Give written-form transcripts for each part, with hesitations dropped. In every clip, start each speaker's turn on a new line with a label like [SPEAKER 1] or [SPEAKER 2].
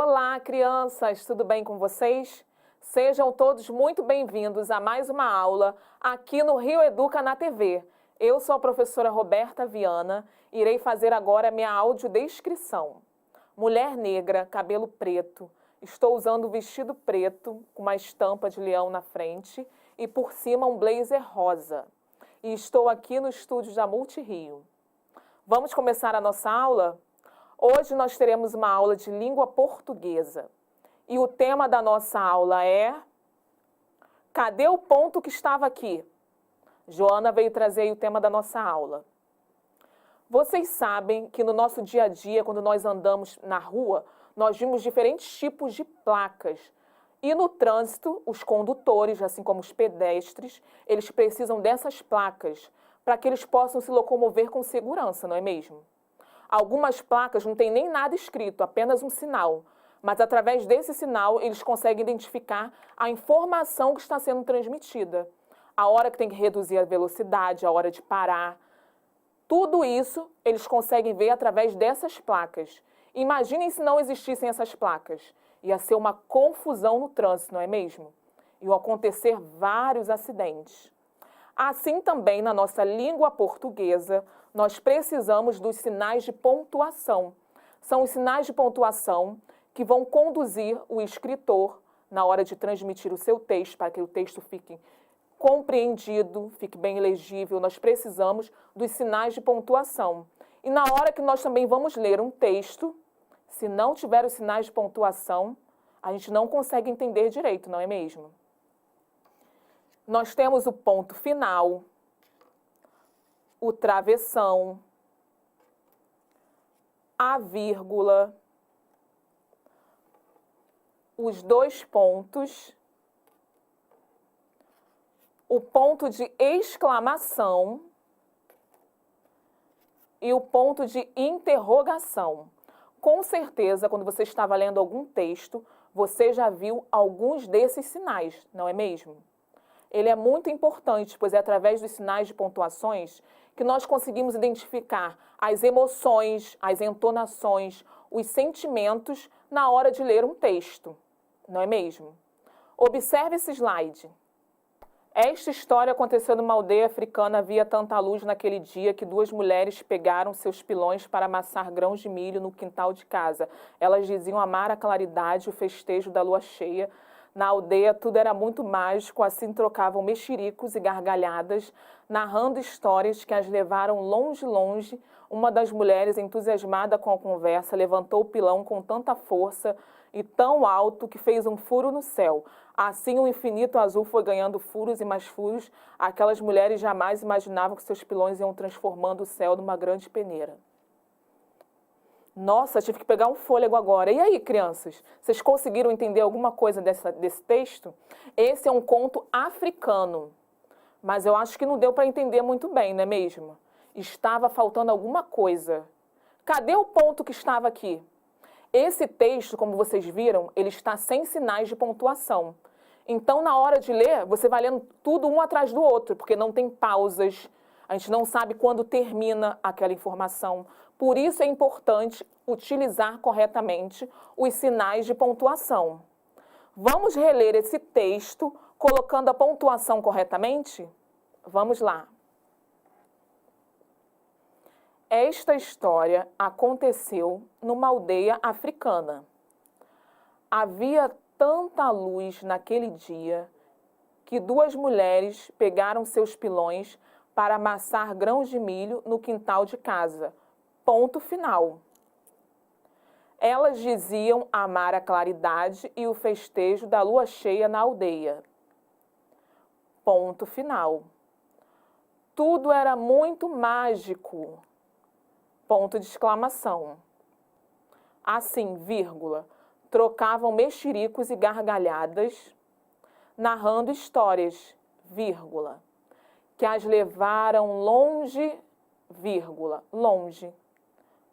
[SPEAKER 1] Olá, crianças! Tudo bem com vocês? Sejam todos muito bem-vindos a mais uma aula aqui no Rio Educa na TV. Eu sou a professora Roberta Viana e irei fazer agora a minha audiodescrição. Mulher negra, cabelo preto. Estou usando um vestido preto com uma estampa de leão na frente e por cima um blazer rosa. E estou aqui no estúdio da Multirio. Vamos começar a nossa aula? Hoje nós teremos uma aula de língua portuguesa. E o tema da nossa aula é... Cadê o ponto que estava aqui? Joana veio trazer aí o tema da nossa aula. Vocês sabem que no nosso dia a dia, quando nós andamos na rua, nós vimos diferentes tipos de placas. E no trânsito, os condutores, assim como os pedestres, eles precisam dessas placas para que eles possam se locomover com segurança, não é mesmo? Algumas placas não tem nem nada escrito, apenas um sinal. Mas através desse sinal, eles conseguem identificar a informação que está sendo transmitida. A hora que tem que reduzir a velocidade, a hora de parar. Tudo isso eles conseguem ver através dessas placas. Imaginem se não existissem essas placas. Ia ser uma confusão no trânsito, não é mesmo? Iam acontecer vários acidentes. Assim também, na nossa língua portuguesa, nós precisamos dos sinais de pontuação. São os sinais de pontuação que vão conduzir o escritor na hora de transmitir o seu texto, para que o texto fique compreendido, fique bem legível. Nós precisamos dos sinais de pontuação. E na hora que nós também vamos ler um texto, se não tiver os sinais de pontuação, a gente não consegue entender direito, não é mesmo? Nós temos o ponto final, o travessão, a vírgula, os dois pontos, o ponto de exclamação e o ponto de interrogação. Com certeza, quando você estava lendo algum texto, você já viu alguns desses sinais, não é mesmo? Ele é muito importante, pois é através dos sinais de pontuações que nós conseguimos identificar as emoções, as entonações, os sentimentos na hora de ler um texto, não é mesmo? Observe esse slide. Esta história aconteceu numa aldeia africana. Havia tanta luz naquele dia que duas mulheres pegaram seus pilões para amassar grãos de milho no quintal de casa. Elas diziam amar a claridade e o festejo da lua cheia. Na aldeia tudo era muito mágico, assim trocavam mexericos e gargalhadas, narrando histórias que as levaram longe, longe. Uma das mulheres, entusiasmada com a conversa, levantou o pilão com tanta força e tão alto que fez um furo no céu. Assim o infinito azul foi ganhando furos e mais furos. Aquelas mulheres jamais imaginavam que seus pilões iam transformando o céu numa grande peneira. Nossa, tive que pegar um fôlego agora. E aí, crianças? Vocês conseguiram entender alguma coisa desse texto? Esse é um conto africano, mas eu acho que não deu para entender muito bem, não é mesmo? Estava faltando alguma coisa. Cadê o ponto que estava aqui? Esse texto, como vocês viram, ele está sem sinais de pontuação. Então, na hora de ler, você vai lendo tudo um atrás do outro, porque não tem pausas, a gente não sabe quando termina aquela informação. Por isso é importante utilizar corretamente os sinais de pontuação. Vamos reler esse texto colocando a pontuação corretamente? Vamos lá. Esta história aconteceu numa aldeia africana. Havia tanta luz naquele dia que duas mulheres pegaram seus pilões para amassar grãos de milho no quintal de casa. Ponto final. Elas diziam amar a claridade e o festejo da lua cheia na aldeia. Ponto final. Tudo era muito mágico. Ponto de exclamação. Assim, vírgula, trocavam mexericos e gargalhadas, narrando histórias, vírgula, que as levaram longe, vírgula, longe.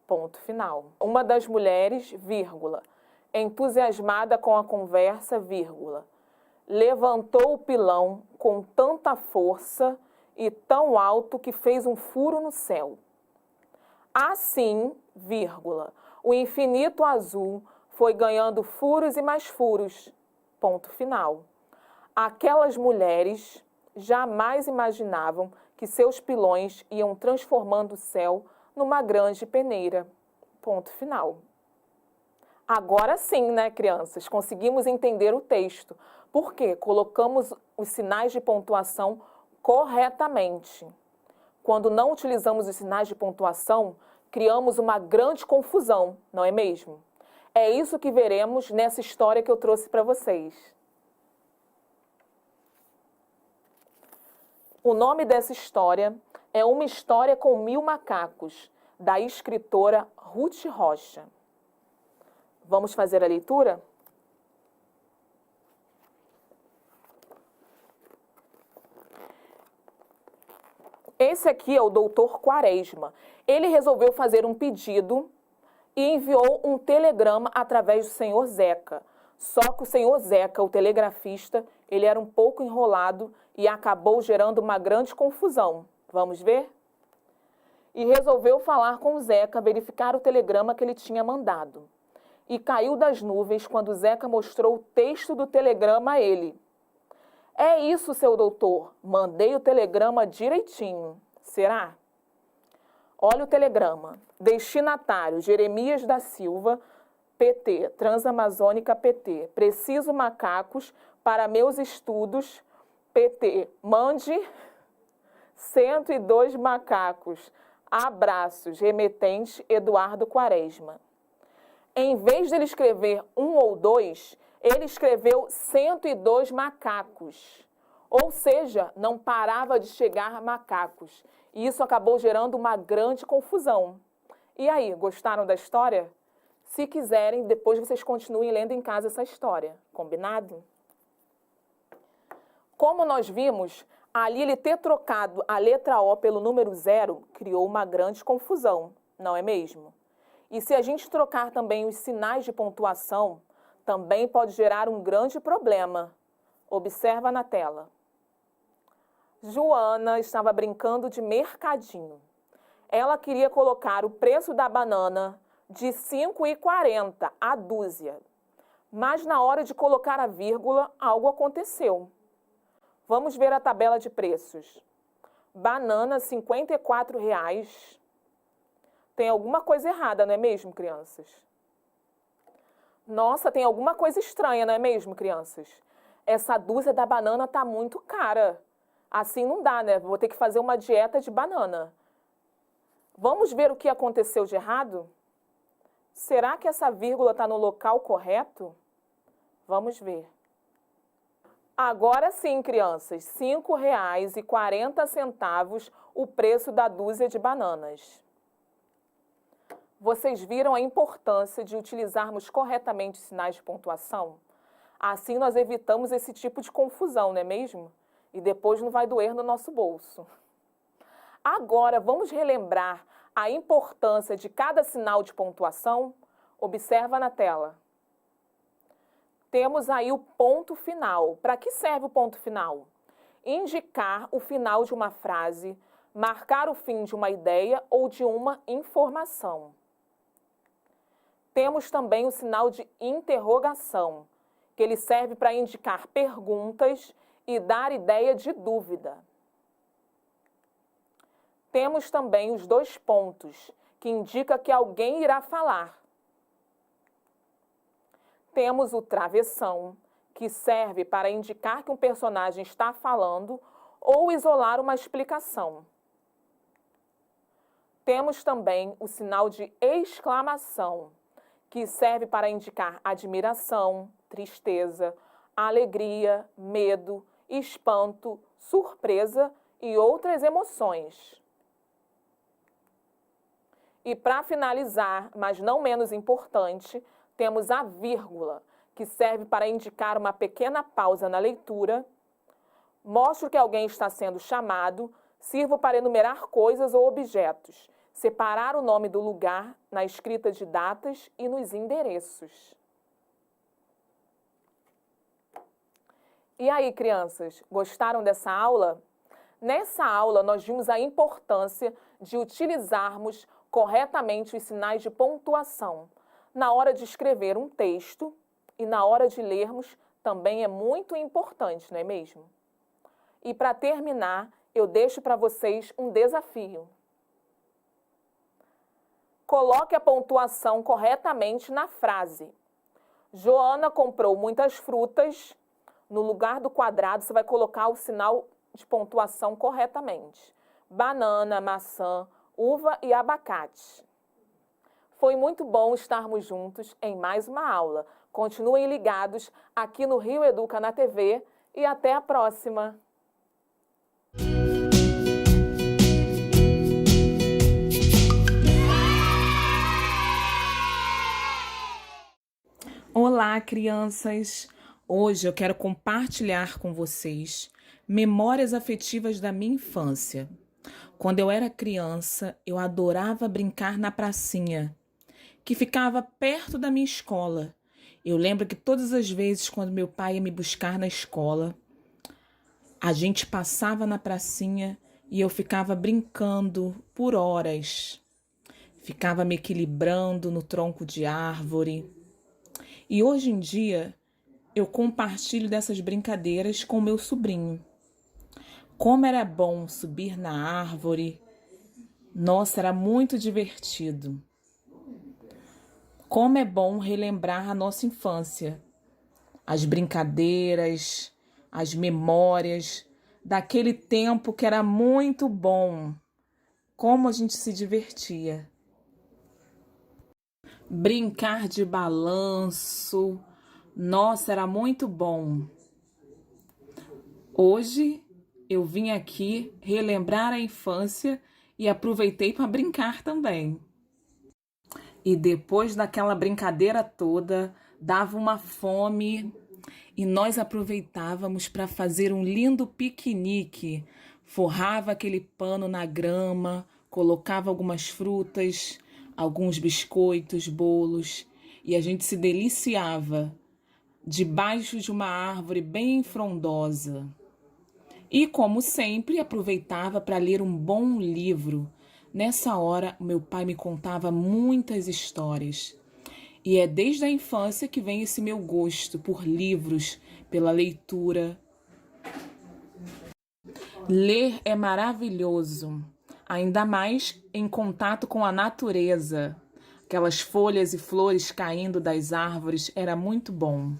[SPEAKER 1] Ponto final. Uma das mulheres, vírgula, entusiasmada com a conversa, vírgula, levantou o pilão com tanta força e tão alto que fez um furo no céu. Assim, vírgula, o infinito azul foi ganhando furos e mais furos. Ponto final. Aquelas mulheres jamais imaginavam que seus pilões iam transformando o céu numa grande peneira. Ponto final. Agora sim, né, crianças? Conseguimos entender o texto, porque colocamos os sinais de pontuação corretamente. Quando não utilizamos os sinais de pontuação, criamos uma grande confusão, não é mesmo? É isso que veremos nessa história que eu trouxe para vocês. O nome dessa história é Uma História com 1000 Macacos, da escritora Ruth Rocha. Vamos fazer a leitura? Esse aqui é o doutor Quaresma. Ele resolveu fazer um pedido e enviou um telegrama através do senhor Zeca. Só que o senhor Zeca, o telegrafista, ele era um pouco enrolado e acabou gerando uma grande confusão. Vamos ver? E resolveu falar com o Zeca, verificar o telegrama que ele tinha mandado. E caiu das nuvens quando Zeca mostrou o texto do telegrama a ele. É isso, seu doutor. Mandei o telegrama direitinho. Será? Olha o telegrama. Destinatário, Jeremias da Silva, PT, Transamazônica PT. Preciso macacos para meus estudos, PT. Mande 102 macacos. Abraços, remetente Eduardo Quaresma. Em vez de ele escrever 1 ou 2, ele escreveu 102 macacos. Ou seja, não parava de chegar macacos. E isso acabou gerando uma grande confusão. E aí, gostaram da história? Se quiserem, depois vocês continuem lendo em casa essa história. Combinado? Como nós vimos, ali ele ter trocado a letra O pelo número 0 criou uma grande confusão, não é mesmo? E se a gente trocar também os sinais de pontuação, também pode gerar um grande problema. Observa na tela. Joana estava brincando de mercadinho. Ela queria colocar o preço da banana de R$ 5,40 a dúzia. Mas na hora de colocar a vírgula, algo aconteceu. Vamos ver a tabela de preços. Banana, R$ 54,00. Tem alguma coisa errada, não é mesmo, crianças? Nossa, tem alguma coisa estranha, não é mesmo, crianças? Essa dúzia da banana tá muito cara. Assim não dá, né? Vou ter que fazer uma dieta de banana. Vamos ver o que aconteceu de errado? Será que essa vírgula está no local correto? Vamos ver. Agora sim, crianças, R$ 5,40 o preço da dúzia de bananas. Vocês viram a importância de utilizarmos corretamente os sinais de pontuação? Assim nós evitamos esse tipo de confusão, não é mesmo? E depois não vai doer no nosso bolso. Agora, vamos relembrar a importância de cada sinal de pontuação? Observa na tela. Temos aí o ponto final. Para que serve o ponto final? Indicar o final de uma frase, marcar o fim de uma ideia ou de uma informação. Temos também o sinal de interrogação, que ele serve para indicar perguntas e dar ideia de dúvida. Temos também os 2 pontos, que indica que alguém irá falar. Temos o travessão, que serve para indicar que um personagem está falando ou isolar uma explicação. Temos também o sinal de exclamação, que serve para indicar admiração, tristeza, alegria, medo, espanto, surpresa e outras emoções. E para finalizar, mas não menos importante, temos a vírgula, que serve para indicar uma pequena pausa na leitura. Mostro que alguém está sendo chamado, sirvo para enumerar coisas ou objetos, separar o nome do lugar na escrita de datas e nos endereços. E aí, crianças, gostaram dessa aula? Nessa aula, nós vimos a importância de utilizarmos corretamente os sinais de pontuação. na hora de escrever um texto e na hora de lermos também é muito importante, não é mesmo? E para terminar, eu deixo para vocês um desafio. Coloque a pontuação corretamente na frase. Joana comprou muitas frutas. No lugar do quadrado, você vai colocar o sinal de pontuação corretamente. Banana, maçã, uva e abacate. Foi muito bom estarmos juntos em mais uma aula. Continuem ligados aqui no Rio Educa na TV e até a próxima!
[SPEAKER 2] Olá, crianças! Hoje eu quero compartilhar com vocês memórias afetivas da minha infância. Quando eu era criança, eu adorava brincar na pracinha, que ficava perto da minha escola. Eu lembro que todas as vezes quando meu pai ia me buscar na escola, a gente passava na pracinha e eu ficava brincando por horas. Ficava me equilibrando no tronco de árvore. E hoje em dia, eu compartilho dessas brincadeiras com meu sobrinho. Como era bom subir na árvore. Nossa, era muito divertido. Como é bom relembrar a nossa infância. As brincadeiras, as memórias daquele tempo que era muito bom. Como a gente se divertia. Brincar de balanço. Nossa, era muito bom. Hoje eu vim aqui relembrar a infância e aproveitei para brincar também. E depois daquela brincadeira toda, dava uma fome e nós aproveitávamos para fazer um lindo piquenique. Forrava aquele pano na grama, colocava algumas frutas, alguns biscoitos, bolos e a gente se deliciava debaixo de uma árvore bem frondosa. E, como sempre, aproveitava para ler um bom livro. Nessa hora, meu pai me contava muitas histórias. E é desde a infância que vem esse meu gosto por livros, pela leitura. Ler é maravilhoso, ainda mais em contato com a natureza. Aquelas folhas e flores caindo das árvores era muito bom.